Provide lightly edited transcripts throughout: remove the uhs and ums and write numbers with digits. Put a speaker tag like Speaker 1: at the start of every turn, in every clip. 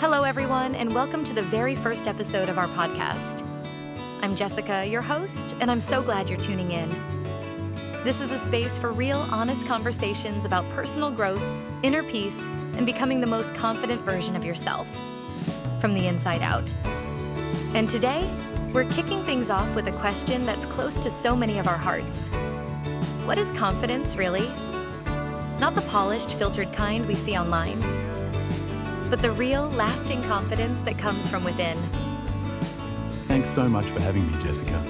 Speaker 1: Hello, everyone, and welcome to the very first episode of our podcast. I'm Jessica, your host, and I'm so glad you're tuning in. This is a space for real, honest conversations about personal growth, inner peace, and becoming the most confident version of yourself, from the inside out. And today, we're kicking things off with a question that's close to so many of our hearts. What is confidence, really? Not the polished, filtered kind we see online, but the real, lasting confidence that comes from within.
Speaker 2: Thanks so much for having me, Jessica.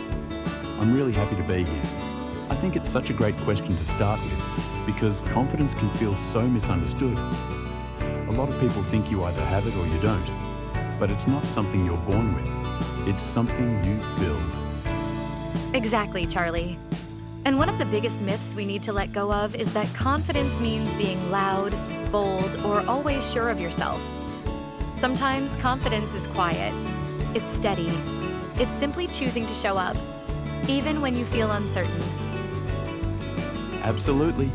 Speaker 2: I'm really happy to be here. I think it's such a great question to start with because confidence can feel so misunderstood. A lot of people think you either have it or you don't, but it's not something you're born with. It's something you build.
Speaker 1: Exactly, Charlie. And one of the biggest myths we need to let go of is that confidence means being loud, bold, or always sure of yourself. Sometimes confidence is quiet. It's steady. It's simply choosing to show up, even when you feel uncertain.
Speaker 2: Absolutely.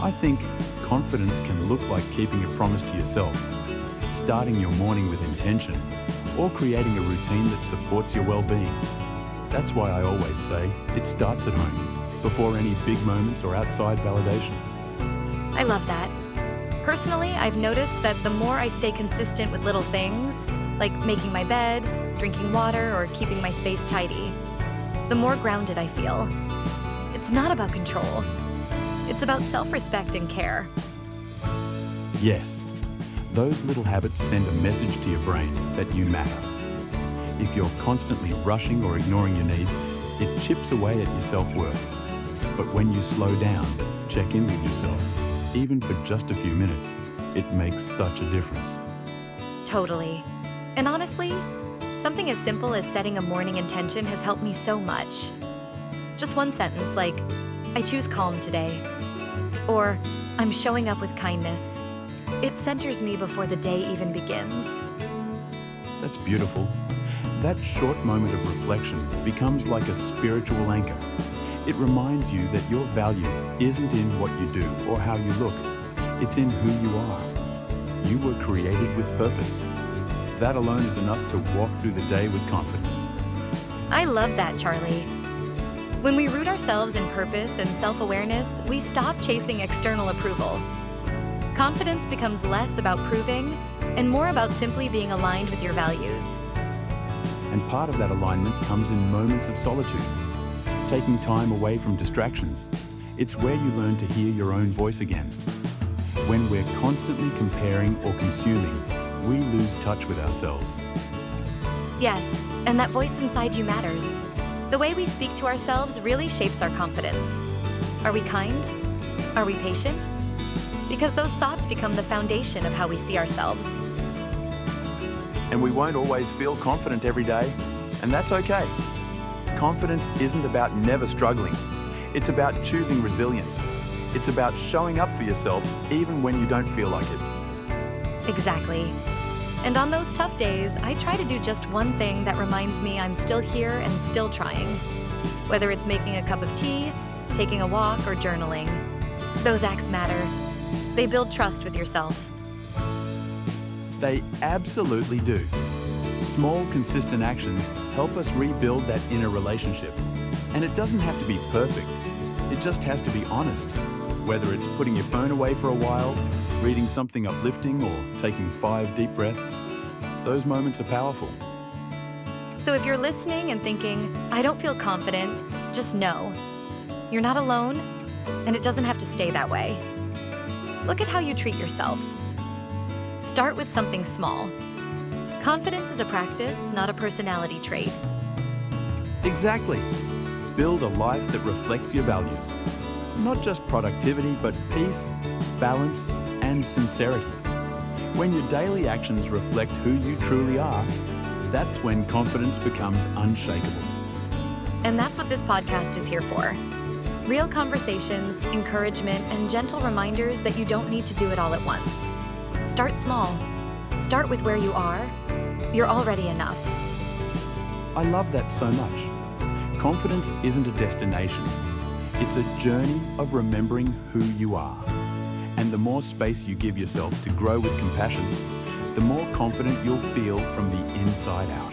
Speaker 2: I think confidence can look like keeping a promise to yourself, starting your morning with intention, or creating a routine that supports your well-being. That's why I always say it starts at home, before any big moments or outside validation.
Speaker 1: I love that. Personally, I've noticed that the more I stay consistent with little things, like making my bed, drinking water, or keeping my space tidy, the more grounded I feel. It's not about control. It's about self-respect and care.
Speaker 2: Yes, those little habits send a message to your brain that you matter. If you're constantly rushing or ignoring your needs, it chips away at your self-worth. But when you slow down, check in with yourself, even for just a few minutes, it makes such a difference.
Speaker 1: Totally. And honestly, something as simple as setting a morning intention has helped me so much. Just one sentence like, I choose calm today, or I'm showing up with kindness. It centers me before the day even begins.
Speaker 2: That's beautiful. That short moment of reflection becomes like a spiritual anchor. It reminds you that your value isn't in what you do or how you look. It's in who you are. You were created with purpose. That alone is enough to walk through the day with confidence.
Speaker 1: I love that, Charlie. When we root ourselves in purpose and self-awareness, we stop chasing external approval. Confidence becomes less about proving and more about simply being aligned with your values.
Speaker 2: And part of that alignment comes in moments of solitude, taking time away from distractions. It's where you learn to hear your own voice again. When we're constantly comparing or consuming, we lose touch with ourselves.
Speaker 1: Yes, and that voice inside you matters. The way we speak to ourselves really shapes our confidence. Are we kind? Are we patient? Because those thoughts become the foundation of how we see ourselves.
Speaker 2: And we won't always feel confident every day, and that's okay. Confidence isn't about never struggling. It's about choosing resilience. It's about showing up for yourself even when you don't feel like it.
Speaker 1: Exactly. And on those tough days, I try to do just one thing that reminds me I'm still here and still trying. Whether it's making a cup of tea, taking a walk, or journaling. Those acts matter. They build trust with yourself.
Speaker 2: They absolutely do. Small, consistent actions help us rebuild that inner relationship. And it doesn't have to be perfect. It just has to be honest. Whether it's putting your phone away for a while, reading something uplifting, or taking 5 deep breaths, those moments are powerful.
Speaker 1: So if you're listening and thinking, I don't feel confident, just know, you're not alone, and it doesn't have to stay that way. Look at how you treat yourself. Start with something small. Confidence is a practice, not a personality trait.
Speaker 2: Exactly. Build a life that reflects your values. Not just productivity, but peace, balance, and sincerity. When your daily actions reflect who you truly are, that's when confidence becomes unshakable.
Speaker 1: And that's what this podcast is here for. Real conversations, encouragement, and gentle reminders that you don't need to do it all at once. Start small. Start with where you are. You're already enough.
Speaker 2: I love that so much. Confidence isn't a destination. It's a journey of remembering who you are. And the more space you give yourself to grow with compassion, the more confident you'll feel from the inside out.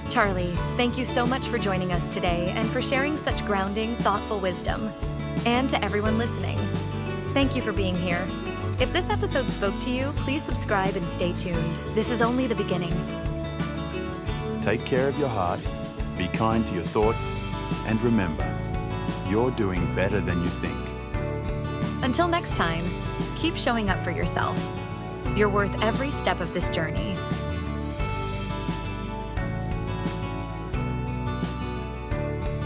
Speaker 1: Charlie, thank you so much for joining us today and for sharing such grounding, thoughtful wisdom. And to everyone listening, thank you for being here. If this episode spoke to you, please subscribe and stay tuned. This is only the beginning.
Speaker 2: Take care of your heart, be kind to your thoughts, and remember, you're doing better than you think.
Speaker 1: Until next time, keep showing up for yourself. You're worth every step of this journey.